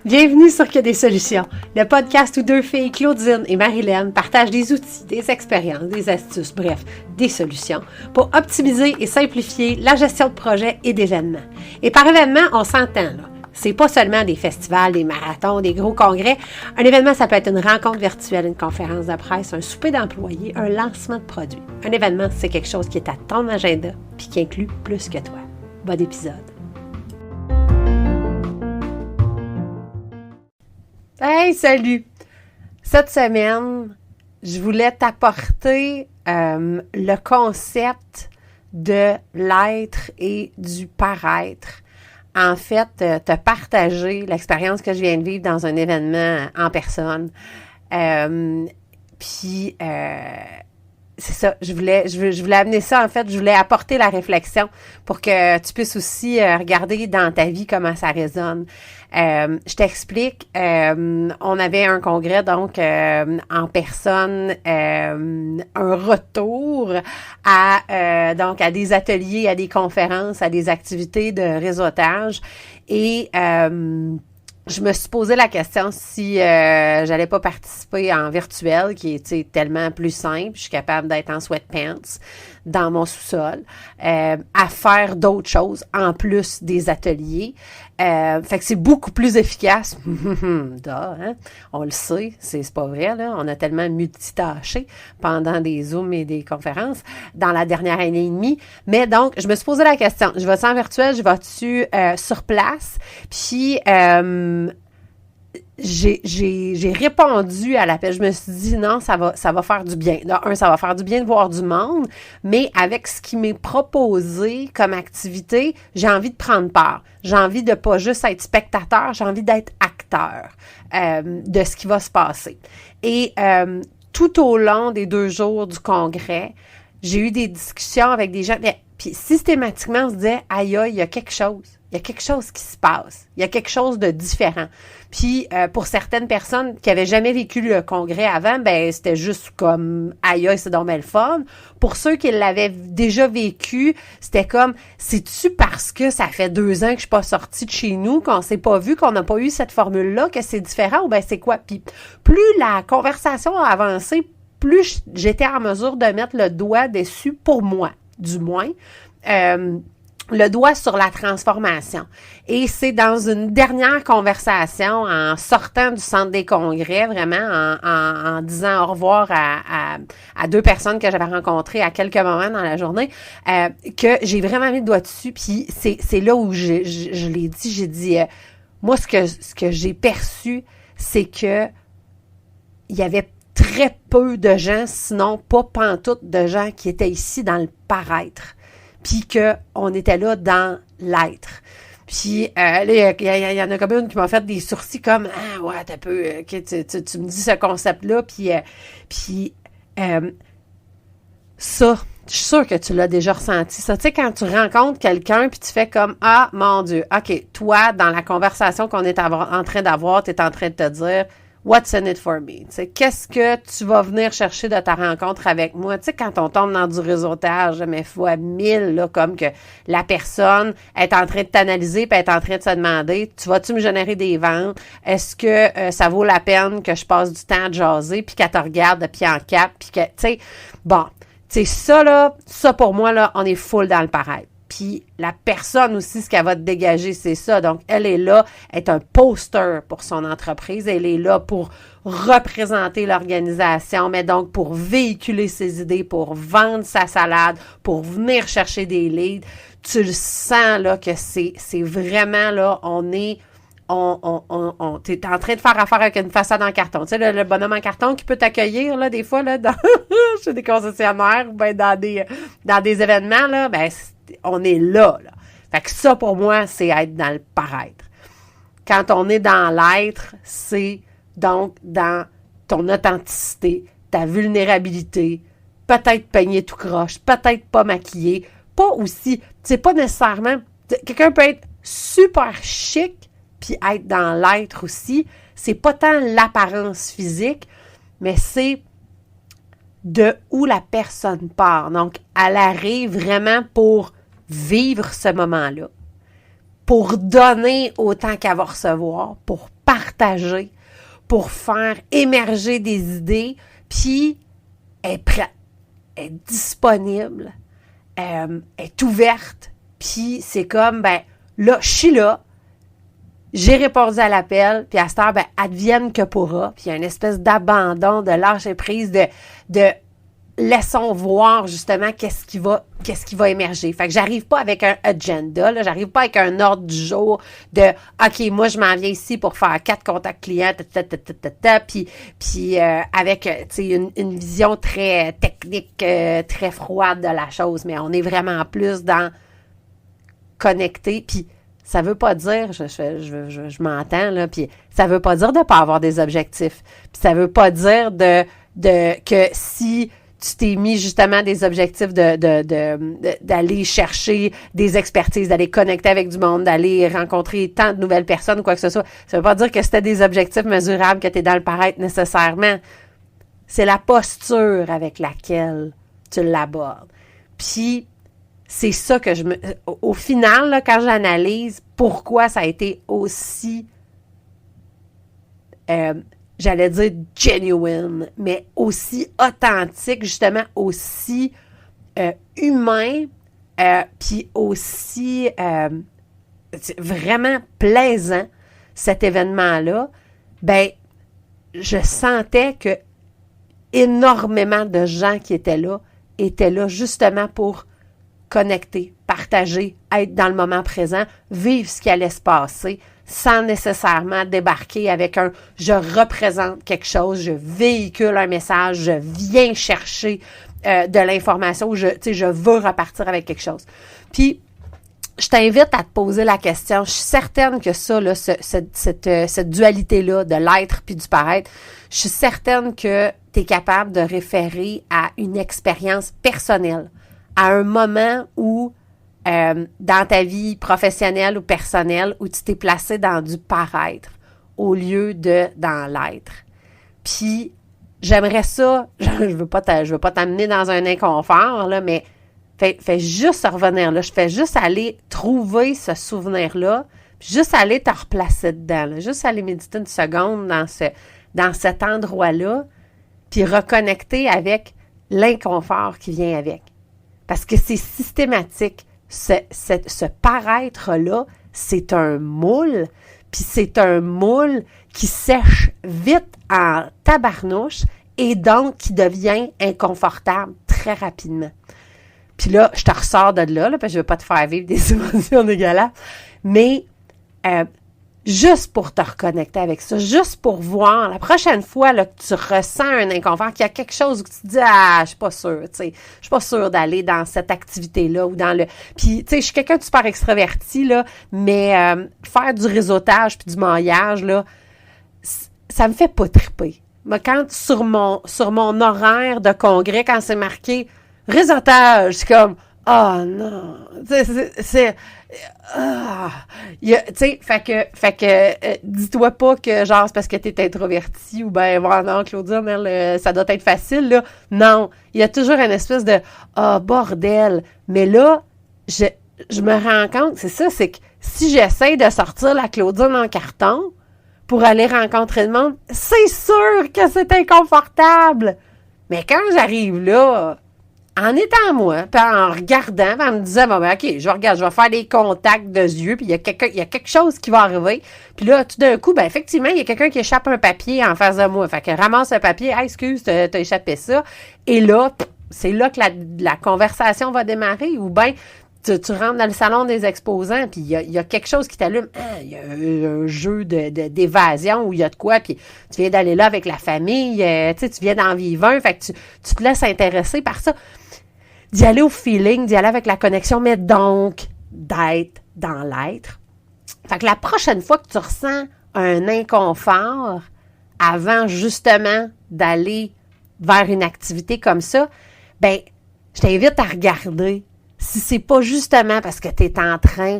Bienvenue sur Que des solutions, le podcast où deux filles, Claudine et Marilyn, partagent des outils, des expériences, des astuces, bref, des solutions pour optimiser et simplifier la gestion de projets et d'événements. Et par événement, on s'entend là. C'est pas seulement des festivals, des marathons, des gros congrès. Un événement, ça peut être une rencontre virtuelle, une conférence de presse, un souper d'employés, un lancement de produits. Un événement, c'est quelque chose qui est à ton agenda puis qui inclut plus que toi. Bon épisode. Hey, salut! Cette semaine, je voulais t'apporter le concept de l'être et du paraître. En fait, te partager l'expérience que je viens de vivre dans un événement en personne. C'est ça, je voulais amener ça, en fait, je voulais apporter la réflexion pour que tu puisses aussi regarder dans ta vie comment ça résonne. Je t'explique, on avait un congrès, donc, en personne, un retour à des ateliers, à des conférences, à des activités de réseautage et je me suis posé la question si j'allais pas participer en virtuel, qui est tellement plus simple. Je suis capable d'être en sweatpants dans mon sous-sol, à faire d'autres choses en plus des ateliers. Fait que c'est beaucoup plus efficace. On le sait, c'est pas vrai, là. On a tellement multitâché pendant des Zooms et des conférences dans la dernière année et demie. Mais donc, je me suis posé la question, je vais-tu en virtuel, je vais-tu sur place? Puis, j'ai répondu à l'appel. Je me suis dit non, ça va faire du bien. Ça va faire du bien de voir du monde, mais avec ce qui m'est proposé comme activité, j'ai envie de prendre part. J'ai envie de pas juste être spectateur, j'ai envie d'être acteur de ce qui va se passer. Et tout au long des 2 jours du congrès, j'ai eu des discussions avec des gens. Puis systématiquement, on se disait, aïe, il y a quelque chose. Il y a quelque chose qui se passe. Il y a quelque chose de différent. Puis, pour certaines personnes qui avaient jamais vécu le congrès avant, ben c'était juste comme, aïe, c'est donc bien le fun. Pour ceux qui l'avaient déjà vécu, c'était comme, c'est-tu parce que ça fait 2 ans que je suis pas sortie de chez nous, qu'on s'est pas vu, qu'on n'a pas eu cette formule-là, que c'est différent, ou ben c'est quoi? Puis, plus la conversation a avancé, plus j'étais en mesure de mettre le doigt dessus, pour moi, du moins, le doigt sur la transformation. Et c'est dans une dernière conversation, en sortant du centre des congrès, vraiment en disant au revoir à 2 personnes que j'avais rencontrées à quelques moments dans la journée, que j'ai vraiment mis le doigt dessus. Puis c'est là où je l'ai dit, j'ai dit, moi, ce que j'ai perçu, c'est que il y avait très peu de gens, sinon pas pantoute de gens qui étaient ici dans le paraître. Puis qu'on était là dans l'être. Puis là, il y en a comme une qui m'a fait des sourcils comme « Ah ouais, t'as peu, tu me dis ce concept-là. » Puis ça, je suis sûre que tu l'as déjà ressenti. Ça, tu sais, quand tu rencontres quelqu'un puis tu fais comme « Ah, mon Dieu, OK, toi, dans la conversation qu'on est en train d'avoir, t'es en train de te dire « What's in it for me? » Tu sais, qu'est-ce que tu vas venir chercher de ta rencontre avec moi? Tu sais, quand on tombe dans du réseautage, mais fois 1000, là, comme que la personne est en train de t'analyser puis est en train de se demander, tu vas-tu me générer des ventes? Est-ce que ça vaut la peine que je passe du temps à jaser puis qu'elle te regarde de pied en cap puis que, tu sais, bon, tu sais, ça, là, ça pour moi, là, on est full dans le paraître. Puis la personne aussi, ce qu'elle va te dégager, c'est ça. Donc, elle est là, elle est un poster pour son entreprise. Elle est là pour représenter l'organisation, mais donc pour véhiculer ses idées, pour vendre sa salade, pour venir chercher des leads. Tu le sens, là, que c'est vraiment, là, t'es en train de faire affaire avec une façade en carton. Tu sais, le bonhomme en carton qui peut t'accueillir, là, des fois, là, chez des concessionnaires ou bien dans des événements, là, ben, on est là. Fait que ça, pour moi, c'est être dans le paraître. Quand on est dans l'être, c'est donc dans ton authenticité, ta vulnérabilité, peut-être peigné tout croche, peut-être pas maquillé, pas aussi, c'est pas nécessairement, quelqu'un peut être super chic, puis être dans l'être aussi, c'est pas tant l'apparence physique, mais c'est de où la personne part. Donc, elle arrive vraiment pour vivre ce moment-là, pour donner autant qu'elle va recevoir, pour partager, pour faire émerger des idées, puis elle est prête, elle est disponible, elle est ouverte, puis c'est comme, ben là, je suis là, j'ai répondu à l'appel, puis à cette heure, ben, advienne que pourra, puis il y a une espèce d'abandon, de lâcher prise, de laissons voir justement qu'est-ce qui va émerger. Fait que j'arrive pas avec un agenda, là, j'arrive pas avec un ordre du jour de OK, moi je m'en viens ici pour faire 4 contacts clients, puis avec tu sais une vision très technique, très froide de la chose, mais on est vraiment plus dans connecter, puis ça veut pas dire, je m'entends, là, puis ça veut pas dire de pas avoir des objectifs, puis ça veut pas dire que si tu t'es mis justement des objectifs d'aller chercher des expertises, d'aller connecter avec du monde, d'aller rencontrer tant de nouvelles personnes ou quoi que ce soit. Ça veut pas dire que c'était des objectifs mesurables, que tu es dans le paraître nécessairement. C'est la posture avec laquelle tu l'abordes. Puis, c'est ça que au final, là, quand j'analyse pourquoi ça a été aussi j'allais dire genuine, mais aussi authentique, justement, aussi humain, puis aussi vraiment plaisant, cet événement-là, ben, je sentais que énormément de gens qui étaient là justement pour connecter, partager, être dans le moment présent, vivre ce qui allait se passer, sans nécessairement débarquer avec un « je représente quelque chose, je véhicule un message, je viens chercher de l'information, je veux repartir avec quelque chose ». Puis, je t'invite à te poser la question. Je suis certaine que ça, là, cette dualité-là de l'être puis du paraître, je suis certaine que tu es capable de référer à une expérience personnelle, à un moment où dans ta vie professionnelle ou personnelle où tu t'es placé dans du paraître au lieu de dans l'être. Puis, j'aimerais ça, je veux pas t'amener dans un inconfort, là, mais fais juste revenir là. Je fais juste aller trouver ce souvenir-là, puis juste aller te replacer dedans, là, juste aller méditer une seconde dans cet endroit-là, puis reconnecter avec l'inconfort qui vient avec. Parce que c'est systématique. Ce paraître-là, c'est un moule, puis c'est un moule qui sèche vite en tabarnouche et donc qui devient inconfortable très rapidement. Puis là, je te ressors de là, parce que je ne veux pas te faire vivre des émotions dégueulasses, mais juste pour te reconnecter avec ça, juste pour voir, la prochaine fois là, que tu ressens un inconfort, qu'il y a quelque chose où tu te dis « Ah, je suis pas sûre, tu sais, je suis pas sûre d'aller dans cette activité-là ou dans le... » Puis, tu sais, je suis quelqu'un de super extraverti, là, mais faire du réseautage puis du maillage, là, ça me fait pas triper. Mais quand sur mon horaire de congrès, quand c'est marqué « réseautage », c'est comme « Ah non! » C'est tu sais, fait que dis-toi pas que genre c'est parce que t'es introverti ou ben non, Claudia, ça doit être facile, là. Non, il y a toujours une espèce de bordel. Mais là, je me rends compte, c'est ça, c'est que si j'essaie de sortir la Claudine en carton pour aller rencontrer le monde, c'est sûr que c'est inconfortable. Mais quand j'arrive là, en étant moi, puis en regardant, puis en me disant, bon, ben, OK, je vais faire des contacts de yeux, puis il y a quelque chose qui va arriver. Puis là, tout d'un coup, ben, effectivement, il y a quelqu'un qui échappe un papier en face de moi. Fait que ramasse un papier, « Hey, excuse, t'as échappé ça. » Et là, c'est là que la conversation va démarrer. Ou bien, tu rentres dans le salon des exposants, puis il y a quelque chose qui t'allume. Il y a un jeu d'évasion où il y a de quoi, puis tu viens d'aller là avec la famille, tu viens d'en vivre un, fait que tu te laisses intéresser par ça. D'y aller au feeling, d'y aller avec la connexion, mais donc d'être dans l'être. Fait que la prochaine fois que tu ressens un inconfort avant justement d'aller vers une activité comme ça, ben je t'invite à regarder si c'est pas justement parce que tu es en train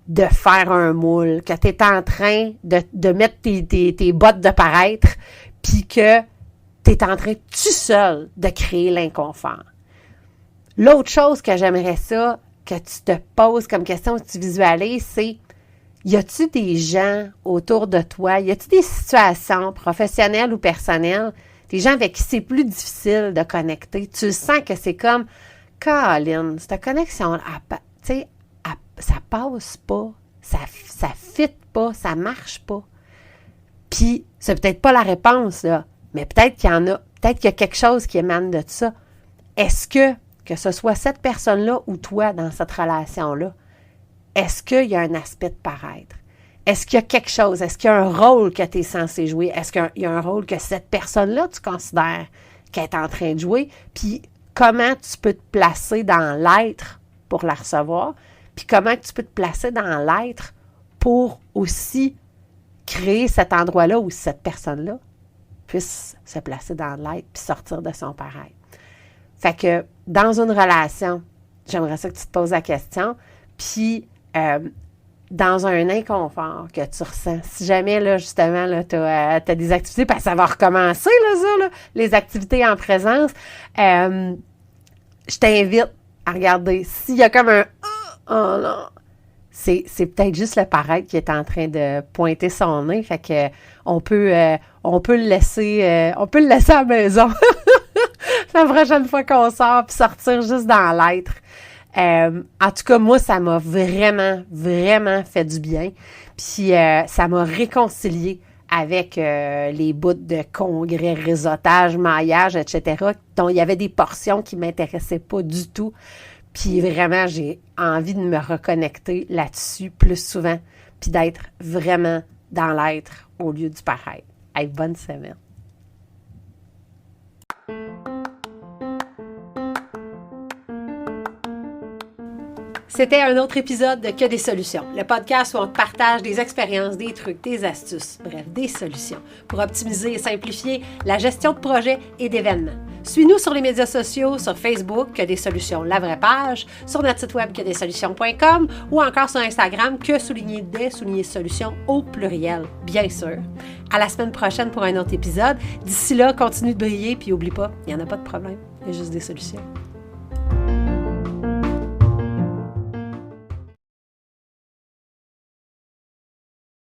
de faire un moule, que tu es en train de mettre tes bottes de paraître, puis que tu es en train tout seul de créer l'inconfort. L'autre chose que j'aimerais ça que tu te poses comme question, que tu visualises, c'est: y a-tu des gens autour de toi, y a-tu des situations professionnelles ou personnelles, des gens avec qui c'est plus difficile de connecter? Tu sens que c'est comme, Colin, cette connexion, tu sais, ça passe pas, ça fit pas, ça marche pas. Puis, c'est peut-être pas la réponse, là, mais peut-être qu'il y en a, peut-être qu'il y a quelque chose qui émane de ça. Est-ce que ce soit cette personne-là ou toi dans cette relation-là, est-ce qu'il y a un aspect de paraître? Est-ce qu'il y a quelque chose? Est-ce qu'il y a un rôle que tu es censé jouer? Est-ce qu'il y a un rôle que cette personne-là, tu considères qu'elle est en train de jouer? Puis, comment tu peux te placer dans l'être pour la recevoir? Puis, comment tu peux te placer dans l'être pour aussi créer cet endroit-là où cette personne-là puisse se placer dans l'être puis sortir de son pareil. Fait que dans une relation, j'aimerais ça que tu te poses la question, puis dans un inconfort que tu ressens, si jamais, là, justement, là, tu as des activités, parce que ça va recommencer, là, ça, là, les activités en présence, je t'invite à regarder. S'il y a comme un « oh non », c'est peut-être juste le paraître qui est en train de pointer son nez, fait que on peut le laisser à la maison la prochaine fois qu'on sort, puis sortir juste dans l'être. En tout cas, moi, ça m'a vraiment, vraiment fait du bien. Puis ça m'a réconcilié avec les bouts de congrès, réseautage, maillage, etc., dont il y avait des portions qui ne m'intéressaient pas du tout. Puis vraiment, j'ai envie de me reconnecter là-dessus plus souvent, puis d'être vraiment dans l'être au lieu du paraître. Hey, bonne semaine! C'était un autre épisode de Que des solutions, le podcast où on te partage des expériences, des trucs, des astuces, bref, des solutions pour optimiser et simplifier la gestion de projets et d'événements. Suis-nous sur les médias sociaux, sur Facebook, Que des solutions, la vraie page, sur notre site web quedessolutions.com ou encore sur Instagram, _des_solutions au pluriel, bien sûr. À la semaine prochaine pour un autre épisode. D'ici là, continue de briller, puis oublie pas, il n'y en a pas de problème, il y a juste des solutions.